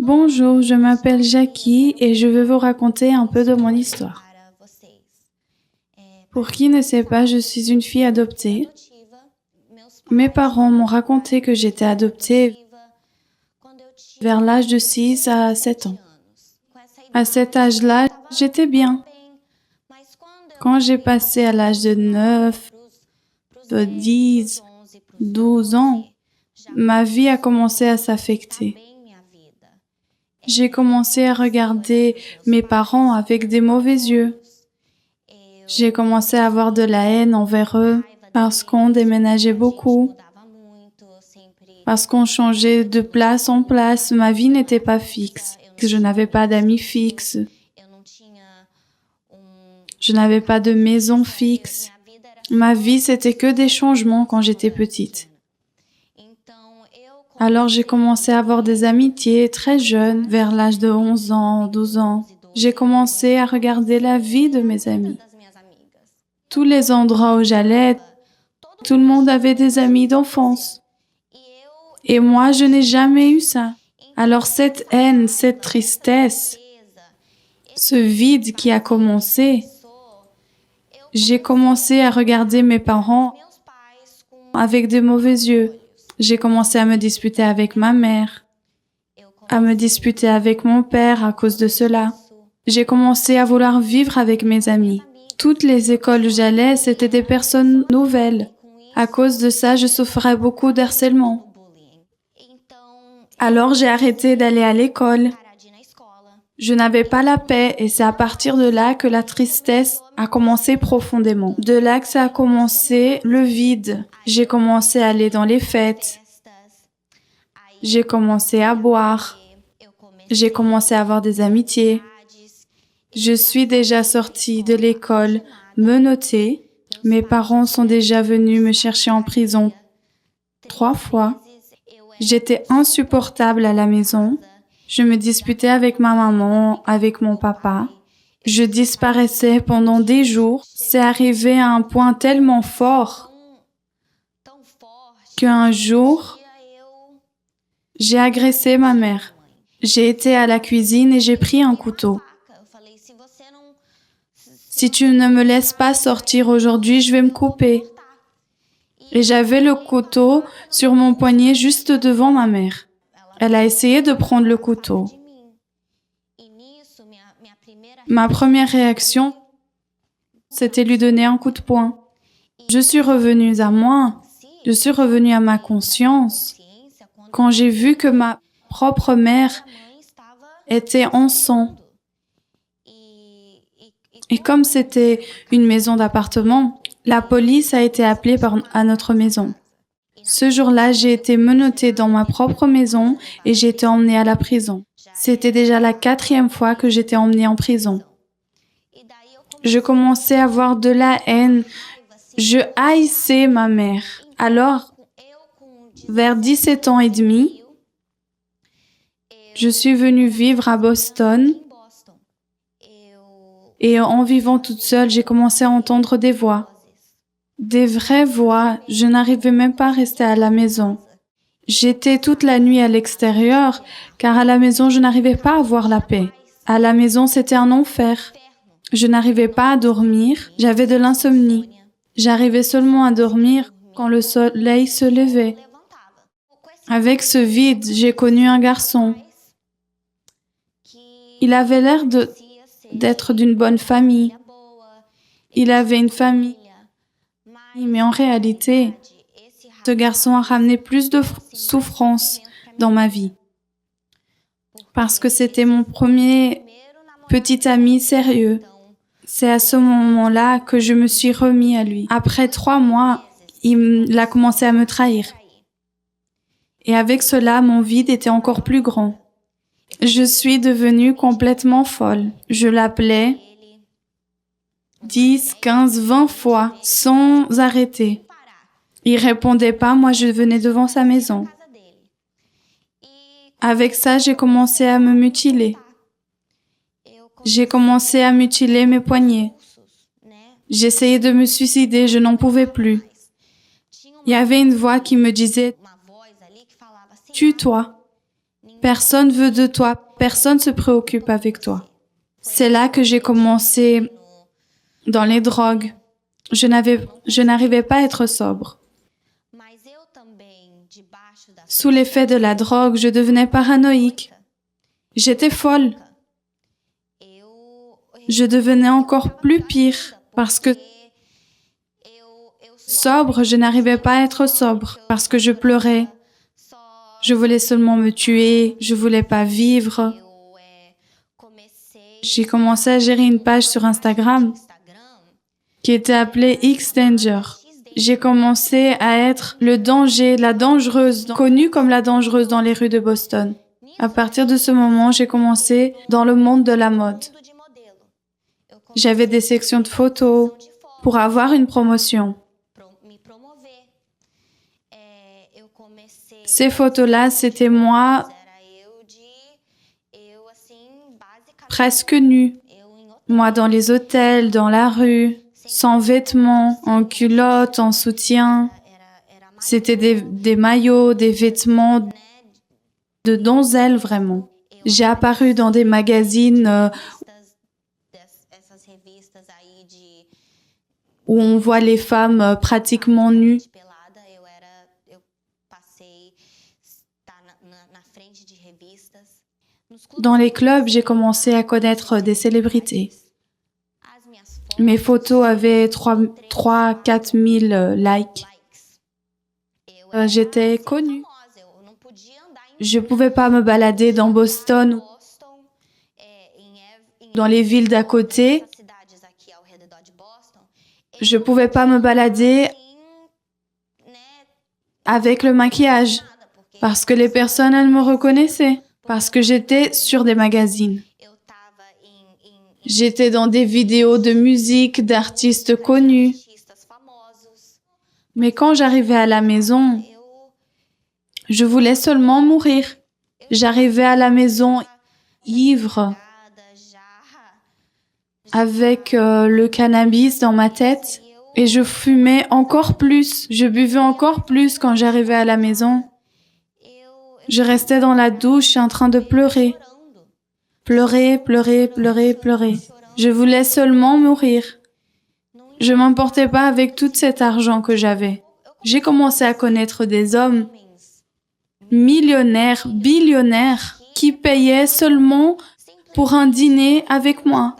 Bonjour, je m'appelle Jackie et je vais vous raconter un peu de mon histoire. Pour qui ne sait pas, je suis une fille adoptée. Mes parents m'ont raconté que j'étais adoptée vers l'âge de 6 à 7 ans. À cet âge-là, j'étais bien. Quand j'ai passé à l'âge de 9, 10, 12 ans, ma vie a commencé à s'affecter. J'ai commencé à regarder mes parents avec des mauvais yeux. J'ai commencé à avoir de la haine envers eux parce qu'on déménageait beaucoup, parce qu'on changeait de place en place. Ma vie n'était pas fixe. Je n'avais pas d'amis fixes. Je n'avais pas de maison fixe. Ma vie, c'était que des changements quand j'étais petite. Alors j'ai commencé à avoir des amitiés très jeunes, vers l'âge de 11 ans, 12 ans. J'ai commencé à regarder la vie de mes amis. Tous les endroits où j'allais, tout le monde avait des amis d'enfance. Et moi, je n'ai jamais eu ça. Alors cette haine, cette tristesse, ce vide qui a commencé, j'ai commencé à regarder mes parents avec de mauvais yeux. J'ai commencé à me disputer avec ma mère, à me disputer avec mon père à cause de cela. J'ai commencé à vouloir vivre avec mes amis. Toutes les écoles où j'allais, c'était des personnes nouvelles. À cause de ça, je souffrais beaucoup d'harcèlement. Alors j'ai arrêté d'aller à l'école. Je n'avais pas la paix et c'est à partir de là que la tristesse a commencé profondément. De là que ça a commencé le vide. J'ai commencé à aller dans les fêtes. J'ai commencé à boire. J'ai commencé à avoir des amitiés. Je suis déjà sortie de l'école menottée. Mes parents sont déjà venus me chercher en prison 3 fois. J'étais insupportable à la maison. Je me disputais avec ma maman, avec mon papa. Je disparaissais pendant des jours. C'est arrivé à un point tellement fort qu'un jour, j'ai agressé ma mère. J'ai été à la cuisine et j'ai pris un couteau. Si tu ne me laisses pas sortir aujourd'hui, je vais me couper. Et j'avais le couteau sur mon poignet juste devant ma mère. Elle a essayé de prendre le couteau. Ma première réaction, c'était lui donner un coup de poing. Je suis revenue à moi. Je suis revenue à ma conscience quand j'ai vu que ma propre mère était en sang. Et comme c'était une maison d'appartement, la police a été appelée à notre maison. Ce jour-là, j'ai été menottée dans ma propre maison et j'ai été emmenée à la prison. C'était déjà la 4e fois que j'étais emmenée en prison. Je commençais à avoir de la haine. Je haïssais ma mère. Alors, vers 17 ans et demi, je suis venue vivre à Boston. Et en vivant toute seule, j'ai commencé à entendre des voix. Des vraies voix. Je n'arrivais même pas à rester à la maison. J'étais toute la nuit à l'extérieur, car à la maison, je n'arrivais pas à avoir la paix. À la maison, c'était un enfer. Je n'arrivais pas à dormir. J'avais de l'insomnie. J'arrivais seulement à dormir quand le soleil se levait. Avec ce vide, j'ai connu un garçon. Il avait l'air d'être d'une bonne famille. Il avait une famille. Mais en réalité, ce garçon a ramené plus de souffrance dans ma vie. Parce que c'était mon premier petit ami sérieux. C'est à ce moment-là que je me suis remis à lui. Après 3 mois, il a commencé à me trahir. Et avec cela, mon vide était encore plus grand. Je suis devenue complètement folle. Je l'appelais 10, 15, 20 fois, sans arrêter. Il répondait pas, moi je venais devant sa maison. Avec ça, j'ai commencé à me mutiler. J'ai commencé à mutiler mes poignets. J'essayais de me suicider, je n'en pouvais plus. Il y avait une voix qui me disait « Tue-toi ». Personne veut de toi, personne se préoccupe avec toi. C'est là que j'ai commencé dans les drogues. Je n'arrivais pas à être sobre. Sous l'effet de la drogue, je devenais paranoïque. J'étais folle. Je devenais encore plus pire parce que sobre, je n'arrivais pas à être sobre parce que je pleurais. Je voulais seulement me tuer, je voulais pas vivre. J'ai commencé à gérer une page sur Instagram qui était appelée X-Danger. J'ai commencé à être le danger, la dangereuse, connue comme la dangereuse dans les rues de Boston. À partir de ce moment, j'ai commencé dans le monde de la mode. J'avais des sections de photos pour avoir une promotion. Ces photos-là, c'était moi presque nue. Moi dans les hôtels, dans la rue, sans vêtements, en culotte, en soutien. C'était des maillots, des vêtements de donzelle vraiment. J'ai apparu dans des magazines où on voit les femmes pratiquement nues. Dans les clubs, j'ai commencé à connaître des célébrités. Mes photos avaient 3-4 000 likes. J'étais connue. Je pouvais pas me balader dans Boston, dans les villes d'à côté. Je pouvais pas me balader avec le maquillage parce que les personnes, elles me reconnaissaient parce que j'étais sur des magazines. J'étais dans des vidéos de musique d'artistes connus. Mais quand j'arrivais à la maison, je voulais seulement mourir. J'arrivais à la maison ivre, avec le cannabis dans ma tête, et je fumais encore plus. Je buvais encore plus quand j'arrivais à la maison. Je restais dans la douche en train de pleurer. Pleurer, pleurer, pleurer, pleurer. Je voulais seulement mourir. Je m'emportais pas avec tout cet argent que j'avais. J'ai commencé à connaître des hommes millionnaires, billionnaires, qui payaient seulement pour un dîner avec moi.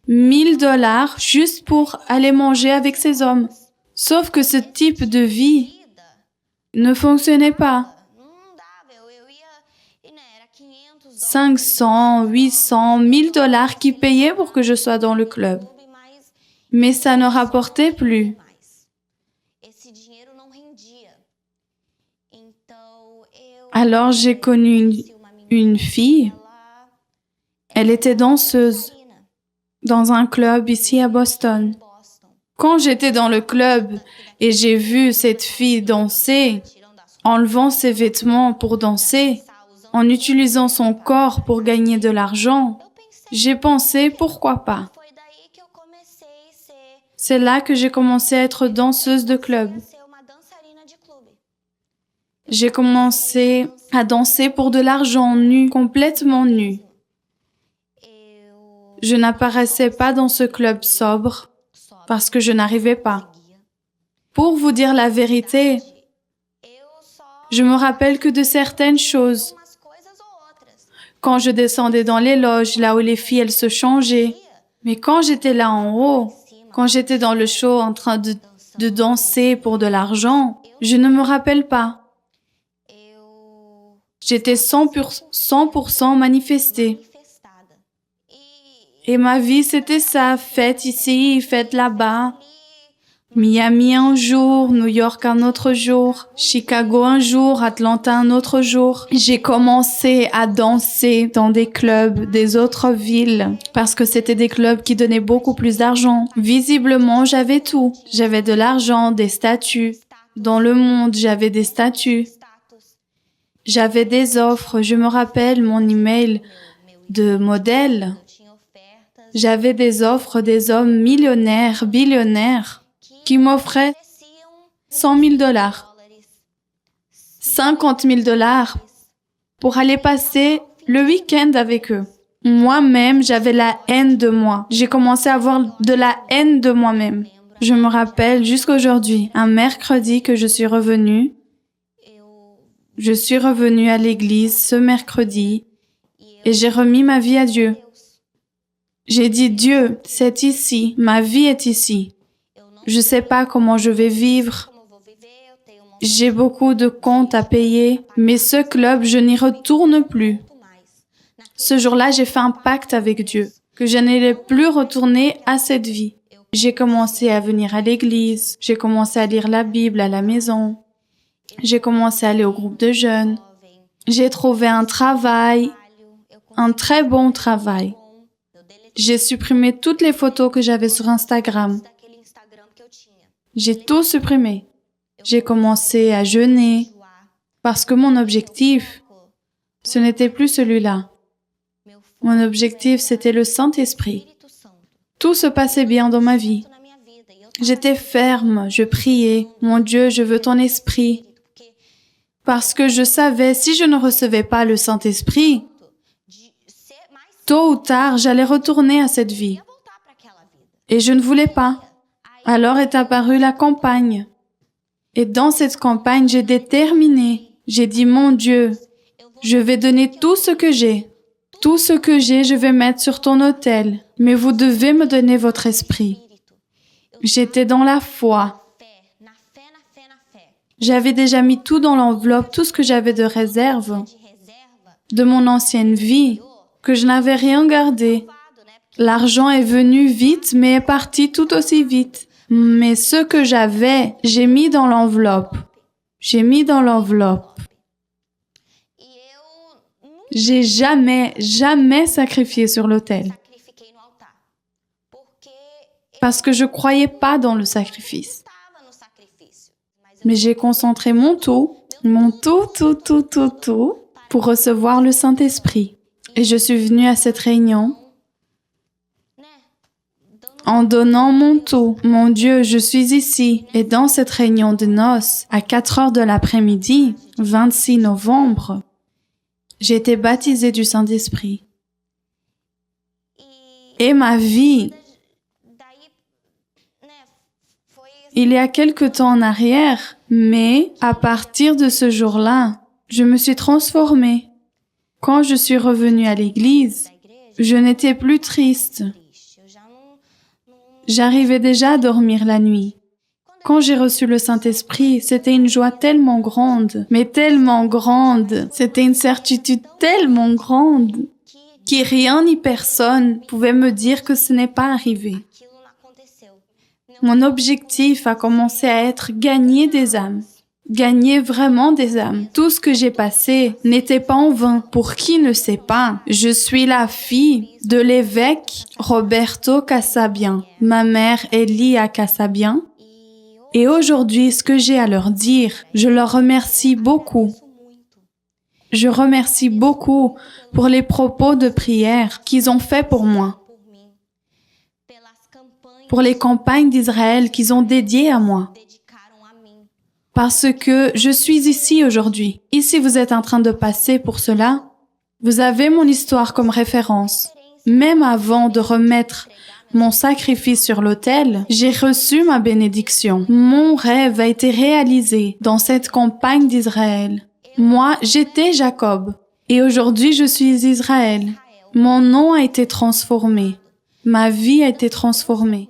1 000 $ juste pour aller manger avec ces hommes. Sauf que ce type de vie ne fonctionnait pas. 500, 800, 1 000 $ qui payaient pour que je sois dans le club. Mais ça ne rapportait plus. Alors j'ai connu une fille. Elle était danseuse dans un club ici à Boston. Quand j'étais dans le club et j'ai vu cette fille danser, enlevant ses vêtements pour danser, en utilisant son corps pour gagner de l'argent, j'ai pensé pourquoi pas. C'est là que j'ai commencé à être danseuse de club. J'ai commencé à danser pour de l'argent nu, complètement nu. Je n'apparaissais pas dans ce club sobre parce que je n'arrivais pas. Pour vous dire la vérité, je me rappelle que de certaines choses. Quand je descendais dans les loges, là où les filles, elles se changeaient. Mais quand j'étais là en haut, quand j'étais dans le show en train de danser pour de l'argent, je ne me rappelle pas. J'étais 100% manifestée. Et ma vie, c'était ça, fête ici, fête là-bas. Miami un jour, New York un autre jour, Chicago un jour, Atlanta un autre jour. J'ai commencé à danser dans des clubs des autres villes parce que c'était des clubs qui donnaient beaucoup plus d'argent. Visiblement, j'avais tout. J'avais de l'argent, des statuts. Dans le monde, j'avais des statuts. J'avais des offres. Je me rappelle mon email de modèle. J'avais des offres des hommes millionnaires, billionnaires, qui m'offraient 100 000 $, 50 000 $ pour aller passer le week-end avec eux. Moi-même, j'avais la haine de moi. J'ai commencé à avoir de la haine de moi-même. Je me rappelle jusqu'à aujourd'hui, un mercredi que je suis revenue. Je suis revenue à l'église ce mercredi et j'ai remis ma vie à Dieu. J'ai dit, Dieu, c'est ici, ma vie est ici. Je ne sais pas comment je vais vivre. J'ai beaucoup de comptes à payer, mais ce club, je n'y retourne plus. Ce jour-là, j'ai fait un pacte avec Dieu, que je n'allais plus retourner à cette vie. J'ai commencé à venir à l'église, j'ai commencé à lire la Bible à la maison, j'ai commencé à aller au groupe de jeunes, j'ai trouvé un travail, un très bon travail. J'ai supprimé toutes les photos que j'avais sur Instagram. J'ai tout supprimé. J'ai commencé à jeûner parce que mon objectif, ce n'était plus celui-là. Mon objectif, c'était le Saint-Esprit. Tout se passait bien dans ma vie. J'étais ferme, je priais. Mon Dieu, je veux ton esprit. Parce que je savais, si je ne recevais pas le Saint-Esprit, tôt ou tard, j'allais retourner à cette vie. Et je ne voulais pas. Alors est apparue la campagne. Et dans cette campagne, j'ai déterminé. J'ai dit, mon Dieu, je vais donner tout ce que j'ai. Tout ce que j'ai, je vais mettre sur ton autel. Mais vous devez me donner votre esprit. J'étais dans la foi. J'avais déjà mis tout dans l'enveloppe, tout ce que j'avais de réserve de mon ancienne vie, que je n'avais rien gardé. L'argent est venu vite, mais est parti tout aussi vite. Mais ce que j'avais, j'ai mis dans l'enveloppe. J'ai mis dans l'enveloppe. J'ai jamais sacrifié sur l'autel. Parce que je croyais pas dans le sacrifice. Mais j'ai concentré mon tout, pour recevoir le Saint-Esprit. Et je suis venue à cette réunion en donnant mon tout. Mon Dieu, je suis ici. Et dans cette réunion de noces, à 4 heures de l'après-midi, 26 novembre, j'ai été baptisée du Saint-Esprit. Et ma vie, il y a quelque temps en arrière, mais à partir de ce jour-là, je me suis transformée. Quand je suis revenue à l'église, je n'étais plus triste. J'arrivais déjà à dormir la nuit. Quand j'ai reçu le Saint-Esprit, c'était une joie tellement grande, mais tellement grande. C'était une certitude tellement grande que rien ni personne pouvait me dire que ce n'est pas arrivé. Mon objectif a commencé à être gagner des âmes. Gagner vraiment des âmes. Tout ce que j'ai passé n'était pas en vain. Pour qui ne sait pas, je suis la fille de l'évêque Roberto Casabian. Ma mère est Lia Casabian. Et aujourd'hui, ce que j'ai à leur dire, je leur remercie beaucoup. Je remercie beaucoup pour les propos de prière qu'ils ont fait pour moi. Pour les campagnes d'Israël qu'ils ont dédiées à moi. Parce que je suis ici aujourd'hui. Ici, vous êtes en train de passer pour cela. Vous avez mon histoire comme référence. Même avant de remettre mon sacrifice sur l'autel, j'ai reçu ma bénédiction. Mon rêve a été réalisé dans cette campagne d'Israël. Moi, j'étais Jacob. Et aujourd'hui, je suis Israël. Mon nom a été transformé. Ma vie a été transformée.